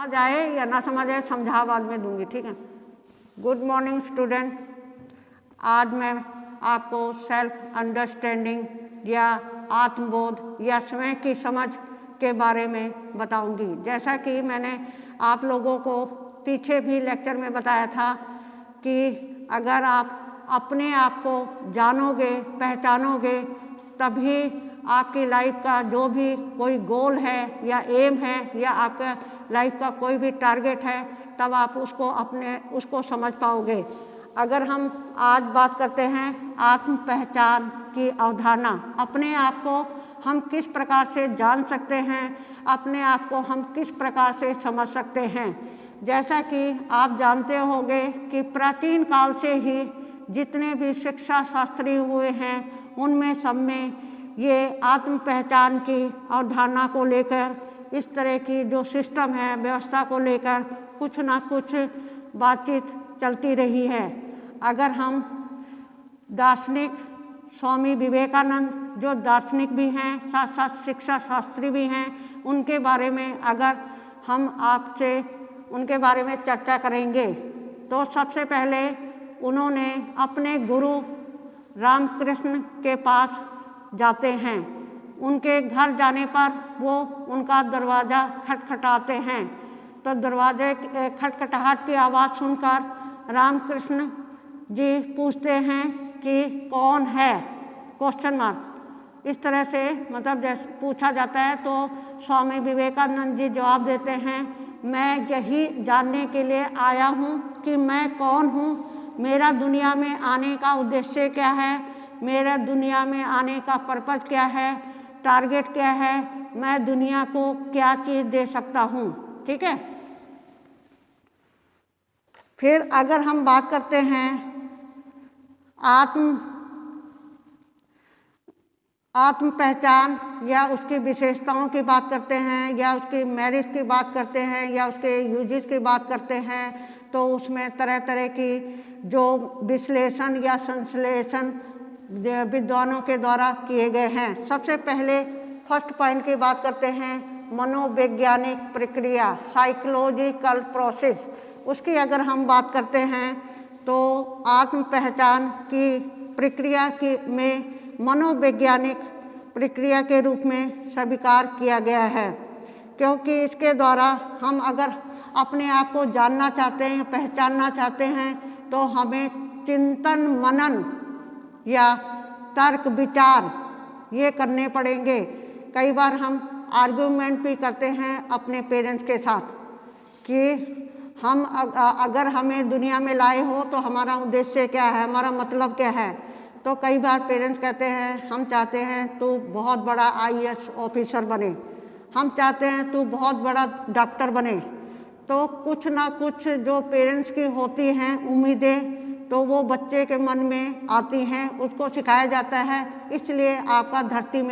समझ आए या ना समझ आए समझा बाद में दूंगी, ठीक है। गुड मॉर्निंग स्टूडेंट, आज मैं आपको सेल्फ अंडरस्टैंडिंग या आत्मबोध या स्वयं की समझ के बारे में बताऊंगी। जैसा कि मैंने आप लोगों को पीछे भी लेक्चर में बताया था कि अगर आप अपने आप को जानोगे, पहचानोगे, तभी आपकी लाइफ का जो भी कोई गोल है या एम है या आपका लाइफ का कोई भी टारगेट है, तब आप उसको समझ पाओगे। अगर हम आज बात करते हैं आत्म पहचान की अवधारणा, अपने आप को हम किस प्रकार से जान सकते हैं, अपने आप को हम किस प्रकार से समझ सकते हैं। जैसा कि आप जानते होंगे कि प्राचीन काल से ही जितने भी शिक्षा शास्त्री हुए हैं, उनमें सब में ये आत्म पहचान की अवधारणा को लेकर, इस तरह की जो सिस्टम है, व्यवस्था को लेकर कुछ ना कुछ बातचीत चलती रही है। अगर हम दार्शनिक स्वामी विवेकानंद, जो दार्शनिक भी हैं, साथ साथ शिक्षा शास्त्री भी हैं, उनके बारे में अगर हम आपसे उनके बारे में चर्चा करेंगे तो सबसे पहले उन्होंने अपने गुरु रामकृष्ण के पास जाते हैं। उनके घर जाने पर वो उनका दरवाज़ा खटखटाते हैं, तो दरवाजे खटखटाहट की आवाज़ सुनकर रामकृष्ण जी पूछते हैं कि कौन है, क्वेश्चन मार्क, इस तरह से मतलब जैसे पूछा जाता है, तो स्वामी विवेकानंद जी जवाब देते हैं, मैं यही जानने के लिए आया हूँ कि मैं कौन हूँ, मेरा दुनिया में आने का उद्देश्य क्या है, मेरा दुनिया में आने का पर्पज़ क्या है, टारगेट क्या है, मैं दुनिया को क्या चीज़ दे सकता हूँ, ठीक है। फिर अगर हम बात करते हैं आत्म पहचान या उसकी विशेषताओं की बात करते हैं, या उसकी मेरिट्स की बात करते हैं, या उसके यूजेस की बात करते हैं, तो उसमें तरह तरह की जो विश्लेषण या संश्लेषण विद्वानों के द्वारा किए गए हैं। सबसे पहले फर्स्ट पॉइंट की बात करते हैं, मनोवैज्ञानिक प्रक्रिया, साइकोलॉजिकल प्रोसेस। उसकी अगर हम बात करते हैं तो आत्म पहचान की प्रक्रिया में मनोवैज्ञानिक प्रक्रिया के रूप में स्वीकार किया गया है, क्योंकि इसके द्वारा हम अगर अपने आप को जानना चाहते हैं, पहचानना चाहते हैं, तो हमें चिंतन मनन या तर्क विचार ये करने पड़ेंगे। कई बार हम आर्गुमेंट भी करते हैं अपने पेरेंट्स के साथ कि हम अगर हमें दुनिया में लाए हो तो हमारा उद्देश्य क्या है, हमारा मतलब क्या है। तो कई बार पेरेंट्स कहते हैं हम चाहते हैं तू बहुत बड़ा IAS ऑफिसर बने, हम चाहते हैं तू बहुत बड़ा डॉक्टर बने। तो कुछ ना कुछ जो पेरेंट्स की होती हैं उम्मीदें, तो वो बच्चे के मन में आती हैं, उसको सिखाया जाता है, इसलिए आपका धरती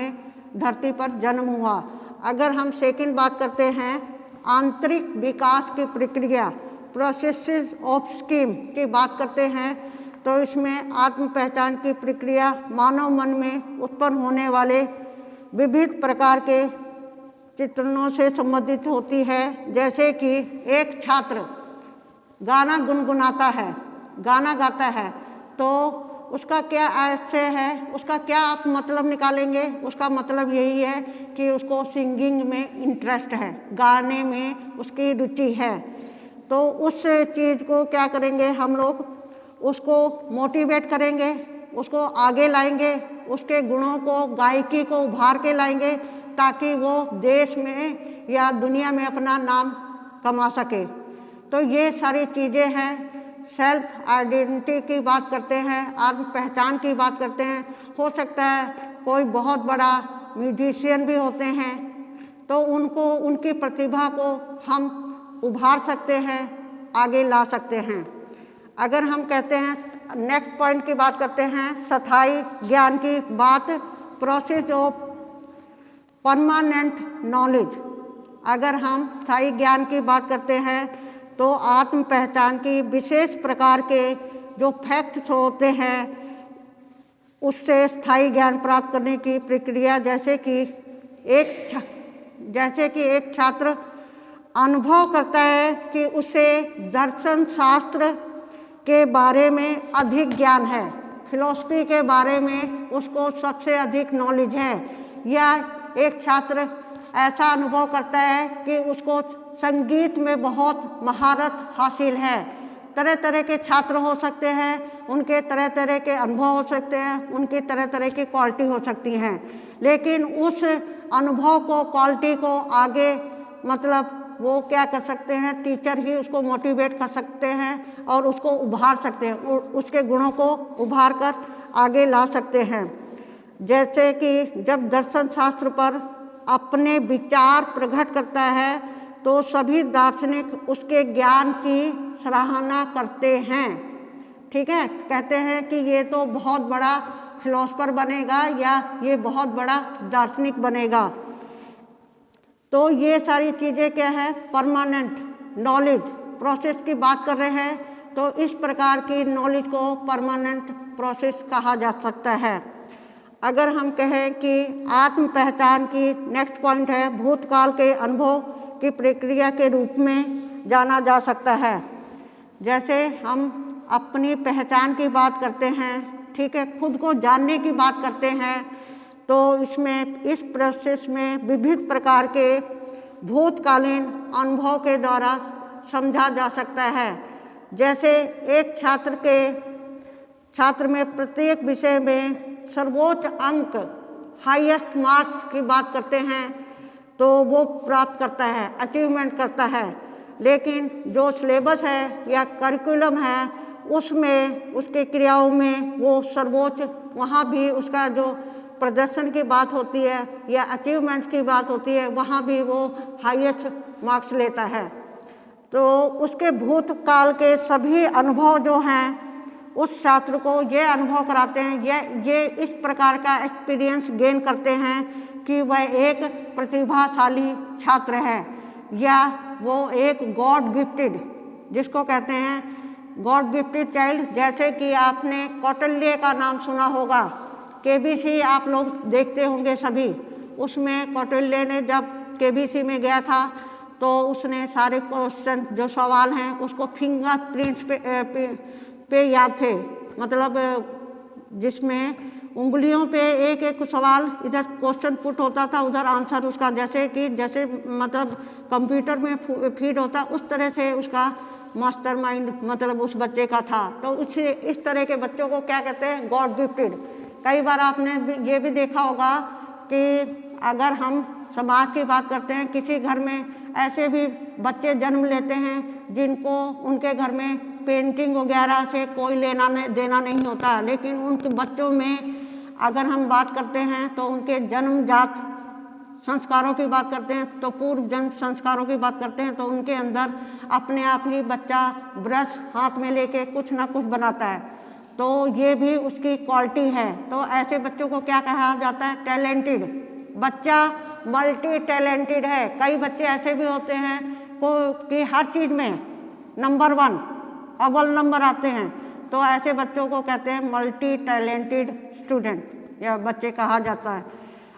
पर जन्म हुआ। अगर हम सेकंड बात करते हैं आंतरिक विकास की प्रक्रिया, प्रोसेसेस ऑफ स्कीम की बात करते हैं, तो इसमें आत्म पहचान की प्रक्रिया मानव मन में उत्पन्न होने वाले विविध प्रकार के चित्रणों से संबंधित होती है। जैसे कि एक छात्र गाना गुनगुनाता है, गाना गाता है, तो उसका क्या आशय है, उसका क्या आप मतलब निकालेंगे। उसका मतलब यही है कि उसको सिंगिंग में इंटरेस्ट है, गाने में उसकी रुचि है। तो उस चीज़ को क्या करेंगे हम लोग, उसको मोटिवेट करेंगे, उसको आगे लाएंगे, उसके गुणों को, गायकी को उभार के लाएंगे, ताकि वो देश में या दुनिया में अपना नाम कमा सके। तो ये सारी चीज़ें हैं। सेल्फ आइडेंटिटी की बात करते हैं, आत्म पहचान की बात करते हैं। हो सकता है कोई बहुत बड़ा म्यूजिशियन भी होते हैं, तो उनको, उनकी प्रतिभा को हम उभार सकते हैं, आगे ला सकते हैं। अगर हम कहते हैं नेक्स्ट पॉइंट की बात करते हैं स्थायी ज्ञान की बात, प्रोसेस ऑफ परमानेंट नॉलेज। अगर हम स्थायी ज्ञान की बात करते हैं तो आत्म पहचान की विशेष प्रकार के जो फैक्ट्स होते हैं उससे स्थायी ज्ञान प्राप्त करने की प्रक्रिया, जैसे कि एक छात्र अनुभव करता है कि उसे दर्शन शास्त्र के बारे में अधिक ज्ञान है, फिलॉसफी के बारे में उसको सबसे अधिक नॉलेज है, या एक छात्र ऐसा अनुभव करता है कि उसको संगीत में बहुत महारत हासिल है। तरह तरह के छात्र हो सकते हैं, उनके तरह तरह के अनुभव हो सकते हैं, उनकी तरह तरह की क्वालिटी हो सकती हैं, लेकिन उस अनुभव को, क्वालिटी को आगे मतलब वो क्या कर सकते हैं, टीचर ही उसको मोटिवेट कर सकते हैं और उसको उभार सकते हैं, उसके गुणों को उभार कर आगे ला सकते हैं। जैसे कि जब दर्शन शास्त्र पर अपने विचार प्रकट करता है तो सभी दार्शनिक उसके ज्ञान की सराहना करते हैं। ठीक है, कहते हैं कि ये तो बहुत बड़ा फिलोसफर बनेगा या ये बहुत बड़ा दार्शनिक बनेगा। तो ये सारी चीज़ें क्या है, परमानेंट नॉलेज प्रोसेस की बात कर रहे हैं, तो इस प्रकार की नॉलेज को परमानेंट प्रोसेस कहा जा सकता है। अगर हम कहें कि आत्म पहचान की नेक्स्ट पॉइंट है, भूतकाल के अनुभव की प्रक्रिया के रूप में जाना जा सकता है। जैसे हम अपनी पहचान की बात करते हैं, ठीक है, खुद को जानने की बात करते हैं, तो इसमें इस प्रोसेस में विविध प्रकार के भूतकालीन अनुभव के द्वारा समझा जा सकता है। जैसे एक छात्र में प्रत्येक विषय में सर्वोच्च अंक, हाईएस्ट मार्क्स की बात करते हैं तो वो प्राप्त करता है, अचीवमेंट करता है, लेकिन जो सिलेबस है या करिकुलम है उसमें, उसके क्रियाओं में वो सर्वोच्च, वहाँ भी उसका जो प्रदर्शन की बात होती है या अचीवमेंट्स की बात होती है, वहाँ भी वो हाईएस्ट मार्क्स लेता है। तो उसके भूतकाल के सभी अनुभव जो हैं उस छात्र को ये अनुभव कराते हैं, ये इस प्रकार का एक्सपीरियंस गेन करते हैं कि वह एक प्रतिभाशाली छात्र है या वो एक गॉड गिफ्टेड, जिसको कहते हैं गॉड गिफ्टेड चाइल्ड। जैसे कि आपने कौटिल्य का नाम सुना होगा, केबीसी आप लोग देखते होंगे सभी, उसमें कौटिल्य ने जब केबीसी में गया था तो उसने सारे क्वेश्चन जो सवाल हैं उसको फिंगरप्रिंट्स पे याद थे, मतलब जिसमें उंगलियों पे एक एक सवाल, इधर क्वेश्चन पुट होता था, उधर आंसर उसका, जैसे मतलब कंप्यूटर में फीड होता, उस तरह से उसका मास्टरमाइंड मतलब उस बच्चे का था। तो इस तरह के बच्चों को क्या कहते हैं, गॉड गिफ्टेड। कई बार आपने ये भी देखा होगा कि अगर हम समाज की बात करते हैं, किसी घर में ऐसे भी बच्चे जन्म लेते हैं जिनको उनके घर में पेंटिंग वगैरह से कोई लेना देना नहीं होता, लेकिन उन बच्चों में अगर हम बात करते हैं तो उनके जन्मजात संस्कारों की बात करते हैं, तो पूर्व जन्म संस्कारों की बात करते हैं, तो उनके अंदर अपने आप ही बच्चा ब्रश हाथ में लेके कुछ ना कुछ बनाता है, तो ये भी उसकी क्वालिटी है। तो ऐसे बच्चों को क्या कहा जाता है, टैलेंटेड बच्चा, मल्टी टैलेंटेड है। कई बच्चे ऐसे भी होते हैं कि हर चीज़ में नंबर 1 अव्वल नंबर आते हैं, तो ऐसे बच्चों को कहते हैं मल्टी टैलेंटेड स्टूडेंट या बच्चे कहा जाता है।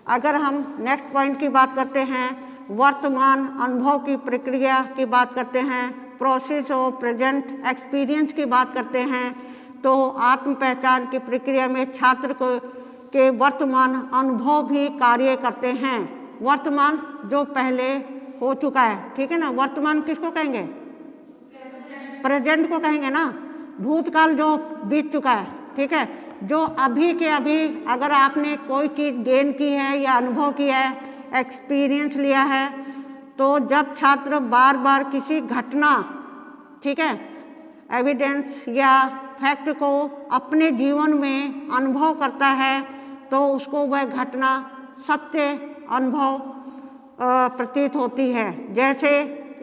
अगर हम नेक्स्ट पॉइंट की बात करते हैं, वर्तमान अनुभव की प्रक्रिया की बात करते हैं, प्रोसेस ऑफ प्रेजेंट एक्सपीरियंस की बात करते हैं, तो आत्म पहचान की प्रक्रिया में छात्र को के वर्तमान अनुभव भी कार्य करते हैं। वर्तमान जो पहले हो चुका है, ठीक है ना, वर्तमान किसको कहेंगे, प्रेजेंट को कहेंगे ना, भूतकाल जो बीत चुका है, ठीक है, जो अभी के अभी अगर आपने कोई चीज़ गेन की है या अनुभव किया है, एक्सपीरियंस लिया है, तो जब छात्र बार बार किसी घटना, ठीक है, एविडेंस या फैक्ट को अपने जीवन में अनुभव करता है तो उसको वह घटना सत्य अनुभव प्रतीत होती है। जैसे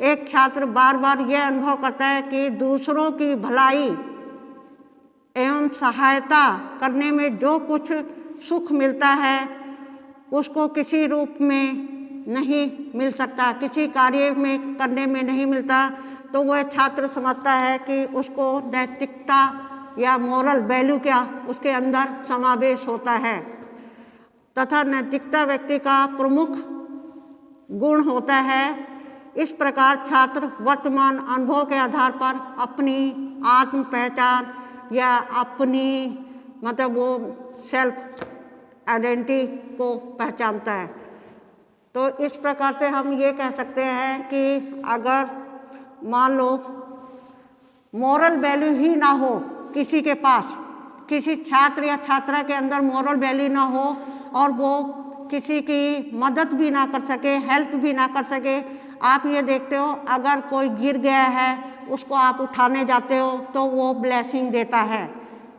एक छात्र बार बार यह अनुभव करता है कि दूसरों की भलाई एवं सहायता करने में जो कुछ सुख मिलता है उसको किसी रूप में नहीं मिल सकता, किसी कार्य में करने में नहीं मिलता, तो वह छात्र समझता है कि उसको नैतिकता या मोरल वैल्यू क्या उसके अंदर समावेश होता है, तथा नैतिकता व्यक्ति का प्रमुख गुण होता है इस प्रकार छात्र वर्तमान अनुभव के आधार पर अपनी आत्म पहचान या अपनी मतलब वो सेल्फ आइडेंटिटी को पहचानता है। तो इस प्रकार से हम ये कह सकते हैं कि अगर मान लो मोरल वैल्यू ही ना हो किसी के पास, किसी छात्र या छात्रा के अंदर मोरल वैल्यू ना हो और वो किसी की मदद भी ना कर सके, हेल्प भी ना कर सके। आप ये देखते हो अगर कोई गिर गया है उसको आप उठाने जाते हो तो वो ब्लेसिंग देता है,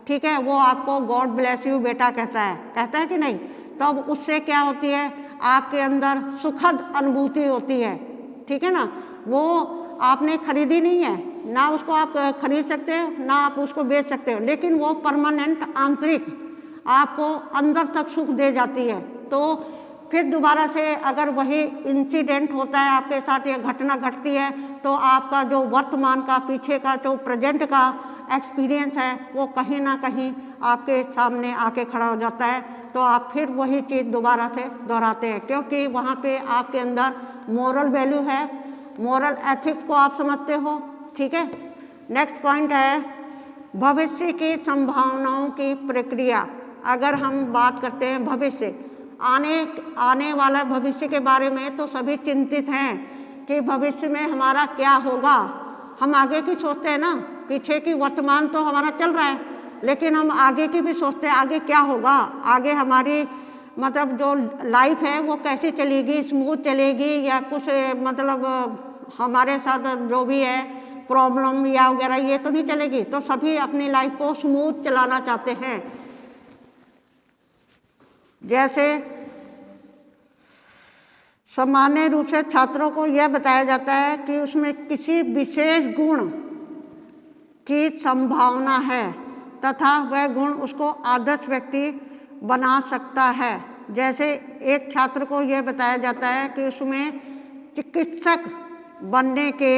ठीक है, वो आपको गॉड ब्लेस यू बेटा कहता है कि नहीं। तो अब उससे क्या होती है, आपके अंदर सुखद अनुभूति होती है, ठीक है ना। वो आपने खरीदी नहीं है, ना उसको आप खरीद सकते हो ना आप उसको बेच सकते हो, लेकिन वो परमानेंट आंतरिक आपको अंदर तक सुख दे जाती है। तो फिर दोबारा से अगर वही इंसिडेंट होता है आपके साथ या घटना घटती है तो आपका जो वर्तमान का पीछे का जो प्रेजेंट का एक्सपीरियंस है वो कहीं ना कहीं आपके सामने आके खड़ा हो जाता है। तो आप फिर वही चीज़ दोबारा से दोहराते हैं क्योंकि वहाँ पे आपके अंदर मोरल वैल्यू है, मोरल एथिक्स को आप समझते हो, ठीक है। नेक्स्ट पॉइंट है भविष्य की संभावनाओं की प्रक्रिया। अगर हम बात करते हैं भविष्य, आने वाला भविष्य के बारे में तो सभी चिंतित हैं कि भविष्य में हमारा क्या होगा। हम आगे की सोचते हैं ना, पीछे की वर्तमान तो हमारा चल रहा है लेकिन हम आगे की भी सोचते हैं आगे क्या होगा, आगे हमारी मतलब जो लाइफ है वो कैसे चलेगी, स्मूथ चलेगी या कुछ मतलब हमारे साथ जो भी है प्रॉब्लम या वगैरह ये तो नहीं चलेगी। तो सभी अपनी लाइफ को स्मूथ चलाना चाहते हैं। जैसे सामान्य रूप से छात्रों को यह बताया जाता है कि उसमें किसी विशेष गुण की संभावना है तथा वह गुण उसको आदर्श व्यक्ति बना सकता है। जैसे एक छात्र को यह बताया जाता है कि उसमें चिकित्सक बनने के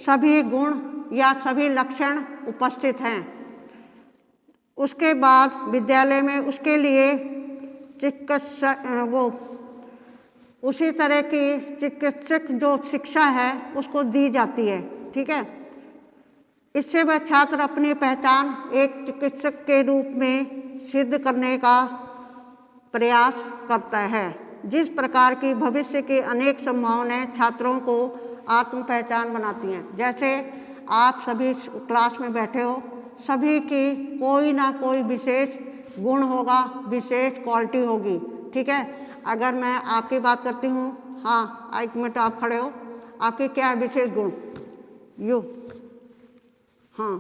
सभी गुण या सभी लक्षण उपस्थित हैं। उसके बाद विद्यालय में उसके लिए चिकित्सक वो उसी तरह की चिकित्सक जो शिक्षा है उसको दी जाती है, ठीक है। इससे वह छात्र अपनी पहचान एक चिकित्सक के रूप में सिद्ध करने का प्रयास करता है। जिस प्रकार की भविष्य की अनेक संभावनाएं छात्रों को आत्म पहचान बनाती हैं। जैसे आप सभी क्लास में बैठे हो, सभी की कोई ना कोई विशेष गुण होगा, विशेष क्वालिटी होगी, ठीक है। अगर मैं आपकी बात करती हूँ, हाँ एक मिनट आप खड़े हो, आपके क्या है विशेष गुण, यू, हाँ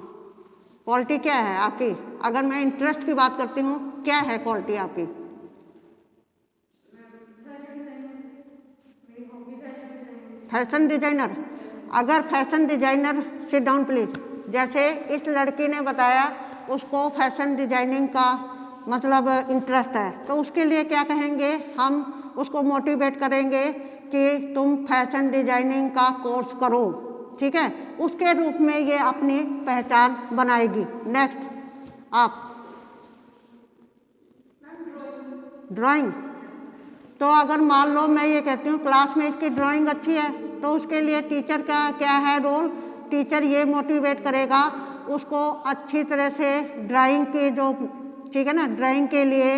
क्वालिटी क्या है आपकी। अगर मैं इंटरेस्ट की बात करती हूँ, क्या है क्वालिटी आपकी, फैशन डिजाइनर। अगर fashion designer, sit down please. जैसे इस लड़की ने बताया उसको फैशन डिजाइनिंग का मतलब इंटरेस्ट है, तो उसके लिए क्या कहेंगे, हम उसको मोटिवेट करेंगे कि तुम फैशन डिजाइनिंग का कोर्स करो, ठीक है। उसके रूप में ये अपनी पहचान बनाएगी। नेक्स्ट आप ड्राइंग। तो अगर मान लो मैं ये कहती हूँ क्लास में इसकी ड्राइंग अच्छी है तो उसके लिए टीचर का क्या है रोल, टीचर ये मोटिवेट करेगा उसको अच्छी तरह से ड्राइंग की जो, ठीक है ना, ड्राइंग के लिए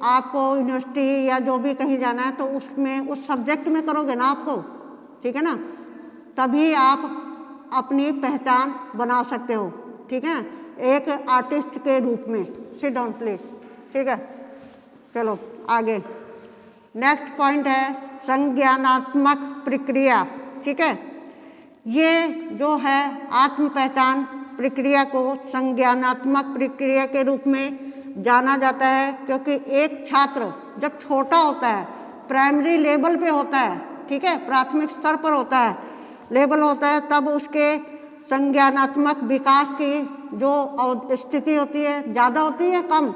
आपको यूनिवर्सिटी या जो भी कहीं जाना है तो उसमें उस सब्जेक्ट में करोगे ना आपको, ठीक है ना, तभी आप अपनी पहचान बना सकते हो, ठीक है, एक आर्टिस्ट के रूप में। सिट डाउन प्लीज, ठीक है। चलो आगे नेक्स्ट पॉइंट है संज्ञानात्मक प्रक्रिया, ठीक है। ये जो है आत्म पहचान प्रक्रिया को संज्ञानात्मक प्रक्रिया के रूप में जाना जाता है क्योंकि एक छात्र जब छोटा होता है, प्राइमरी लेवल पे होता है, ठीक है, प्राथमिक स्तर पर होता है, लेवल होता है, तब उसके संज्ञानात्मक विकास की जो स्थिति होती है ज़्यादा होती है कम।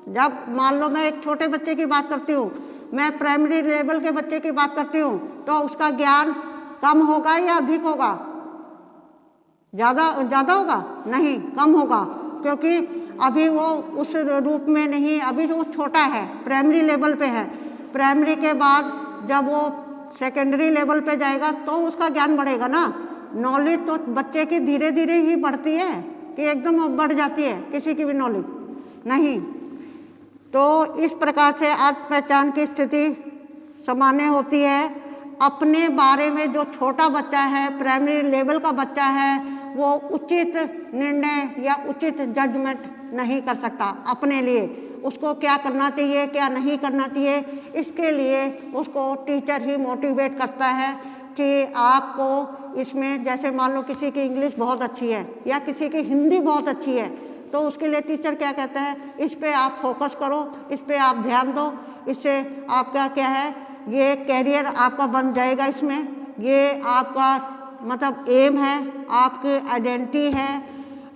जब मान लो मैं एक छोटे बच्चे की बात करती हूँ, मैं प्राइमरी लेवल के बच्चे की बात करती हूँ, तो उसका ज्ञान कम होगा या अधिक होगा, ज़्यादा होगा, नहीं कम होगा, क्योंकि अभी वो उस रूप में नहीं, अभी वो छोटा है, प्राइमरी लेवल पे है। प्राइमरी के बाद जब वो सेकेंडरी लेवल पे जाएगा तो उसका ज्ञान बढ़ेगा ना। नॉलेज तो बच्चे की धीरे धीरे ही बढ़ती है कि एकदम बढ़ जाती है किसी की भी नॉलेज नहीं। तो इस प्रकार से आत्म पहचान की स्थिति सामान्य होती है। अपने बारे में जो छोटा बच्चा है, प्राइमरी लेवल का बच्चा है, वो उचित निर्णय या उचित जजमेंट नहीं कर सकता अपने लिए। उसको क्या करना चाहिए, क्या नहीं करना चाहिए, इसके लिए उसको टीचर ही मोटिवेट करता है कि आपको इसमें, जैसे मान लो किसी की इंग्लिश बहुत अच्छी है या किसी की हिंदी बहुत अच्छी है, तो उसके लिए टीचर क्या कहता है, इस पे आप फोकस करो, इस पे आप ध्यान दो, इससे आपका क्या है, ये कैरियर आपका बन जाएगा, इसमें ये आपका मतलब एम है, आपकी आइडेंटिटी है,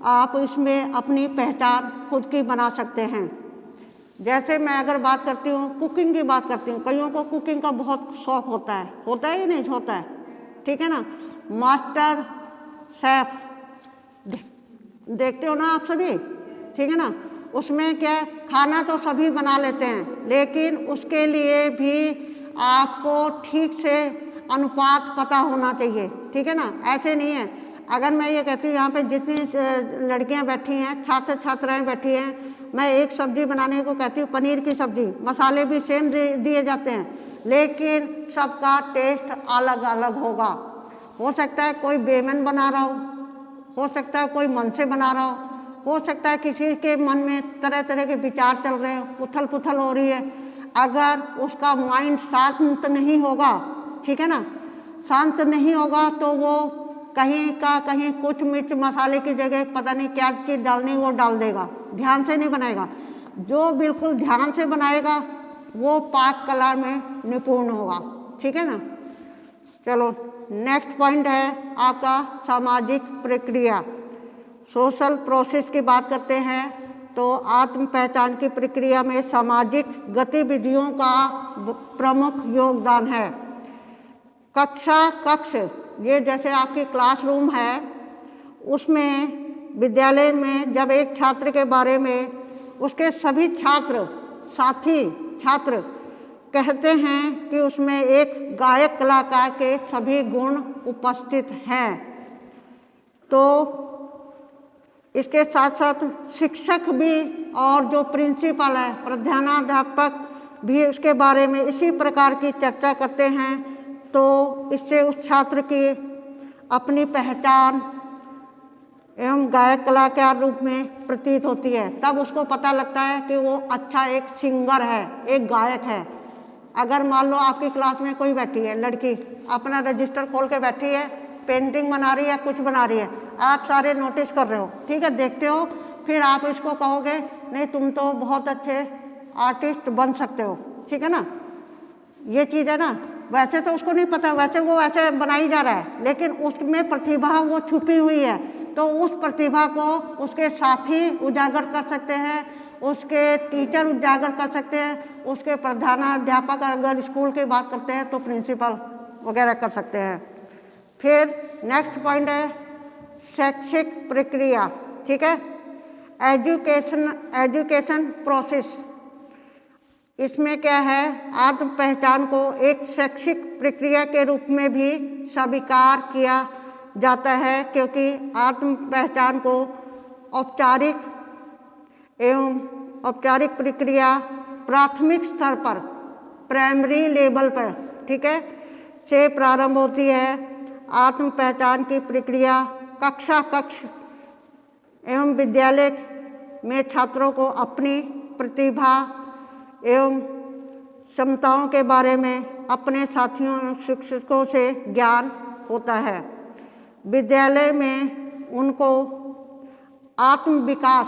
आप इसमें अपनी पहचान खुद की बना सकते हैं। जैसे मैं अगर बात करती हूँ, कुकिंग की बात करती हूँ, कईयों को कुकिंग का बहुत शौक होता है या नहीं होता है, ठीक है ना। मास्टर शेफ देखते हो ना आप सभी, ठीक है ना। उसमें क्या खाना तो सभी बना लेते हैं, लेकिन उसके लिए भी आपको ठीक से अनुपात पता होना चाहिए, ठीक है ना। ऐसे नहीं है, अगर मैं ये कहती हूँ यहाँ पे जितनी लड़कियाँ बैठी हैं, छात्र छात्राएँ बैठी हैं, मैं एक सब्जी बनाने को कहती हूँ, पनीर की सब्जी, मसाले भी सेम दिए जाते हैं, लेकिन सबका टेस्ट अलग अलग होगा। हो सकता है कोई बेमन बना रहा हो सकता है कोई मन से बना रहा हो सकता है किसी के मन में तरह तरह के विचार चल रहे हो, उथल पुथल हो रही है। अगर उसका माइंड शांत नहीं होगा, ठीक है ना, शांत नहीं होगा तो वो कहीं का कहीं कुछ मिर्च मसाले की जगह पता नहीं क्या चीज़ डालनी वो डाल देगा, ध्यान से नहीं बनाएगा। जो बिल्कुल ध्यान से बनाएगा वो पाक कला में निपुण होगा, ठीक है ना। चलो नेक्स्ट पॉइंट है आपका सामाजिक प्रक्रिया, सोशल प्रोसेस की बात करते हैं। तो आत्म पहचान की प्रक्रिया में सामाजिक गतिविधियों का प्रमुख योगदान है। कक्ष, ये जैसे आपकी क्लासरूम है, उसमें विद्यालय में जब एक छात्र के बारे में उसके सभी साथी छात्र कहते हैं कि उसमें एक गायक कलाकार के सभी गुण उपस्थित हैं, तो इसके साथ साथ शिक्षक भी और जो प्रिंसिपल है, प्रधानाध्यापक भी उसके बारे में इसी प्रकार की चर्चा करते हैं। तो इससे उस छात्र की अपनी पहचान एवं गायक कलाकार रूप में प्रतीत होती है। तब उसको पता लगता है कि वो अच्छा एक सिंगर है, एक गायक है। अगर मान लो आपकी क्लास में कोई बैठी है लड़की, अपना रजिस्टर खोल के बैठी है, पेंटिंग बना रही है, कुछ बना रही है, आप सारे नोटिस कर रहे हो, ठीक है, देखते हो, फिर आप इसको कहोगे नहीं तुम तो बहुत अच्छे आर्टिस्ट बन सकते हो, ठीक है ना। ये चीज़ है ना। वैसे तो उसको नहीं पता, वैसे वो ऐसे बनाई जा रहा है, लेकिन उसमें प्रतिभा वो छुपी हुई है, तो उस प्रतिभा को उसके साथी उजागर कर सकते हैं, उसके टीचर उजागर कर सकते हैं, उसके प्रधानाध्यापक अगर स्कूल की बात करते हैं तो प्रिंसिपल वगैरह कर सकते हैं। फिर नेक्स्ट पॉइंट है शैक्षिक प्रक्रिया, ठीक है, एजुकेशन प्रोसेस। इसमें क्या है, आत्म पहचान को एक शैक्षिक प्रक्रिया के रूप में भी स्वीकार किया जाता है, क्योंकि आत्म पहचान को औपचारिक प्रक्रिया प्राथमिक स्तर पर, प्राइमरी लेवल पर, ठीक है, से प्रारंभ होती है। आत्म पहचान की प्रक्रिया कक्ष एवं विद्यालय में छात्रों को अपनी प्रतिभा एवं क्षमताओं के बारे में अपने साथियों एवं शिक्षकों से ज्ञान होता है। विद्यालय में उनको आत्म विकास,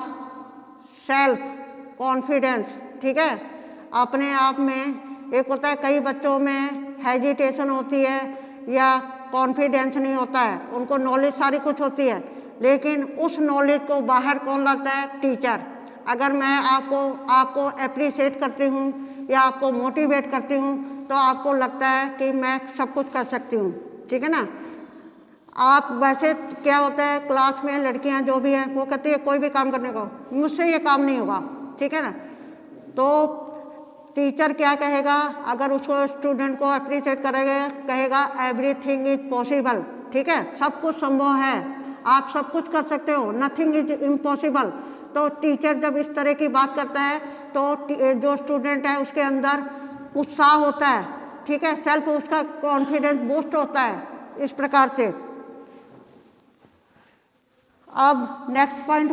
सेल्फ कॉन्फिडेंस, ठीक है, अपने आप में एक होता है, कई बच्चों में हेजिटेशन होती है या कॉन्फिडेंस नहीं होता है, उनको नॉलेज सारी कुछ होती है, लेकिन उस नॉलेज को बाहर कौन लाता है, टीचर। अगर मैं आपको अप्रिशिएट करती हूँ या आपको मोटिवेट करती हूँ तो आपको लगता है कि मैं सब कुछ कर सकती हूँ, ठीक है ना। आप वैसे क्या होता है, क्लास में लड़कियां जो भी हैं वो कहती है कोई भी काम करने को, मुझसे ये काम नहीं होगा, ठीक है ना। तो टीचर क्या कहेगा, अगर उसको स्टूडेंट को अप्रिशिएट करेगा, कहेगा एवरीथिंग इज पॉसिबल, ठीक है, सब कुछ संभव है, आप सब कुछ कर सकते हो, नथिंग इज इम्पॉसिबल। तो टीचर जब इस तरह की बात करता है तो जो स्टूडेंट है उसके अंदर उत्साह होता है, ठीक है, सेल्फ उसका कॉन्फिडेंस बूस्ट होता है इस प्रकार से। अब नेक्स्ट पॉइंट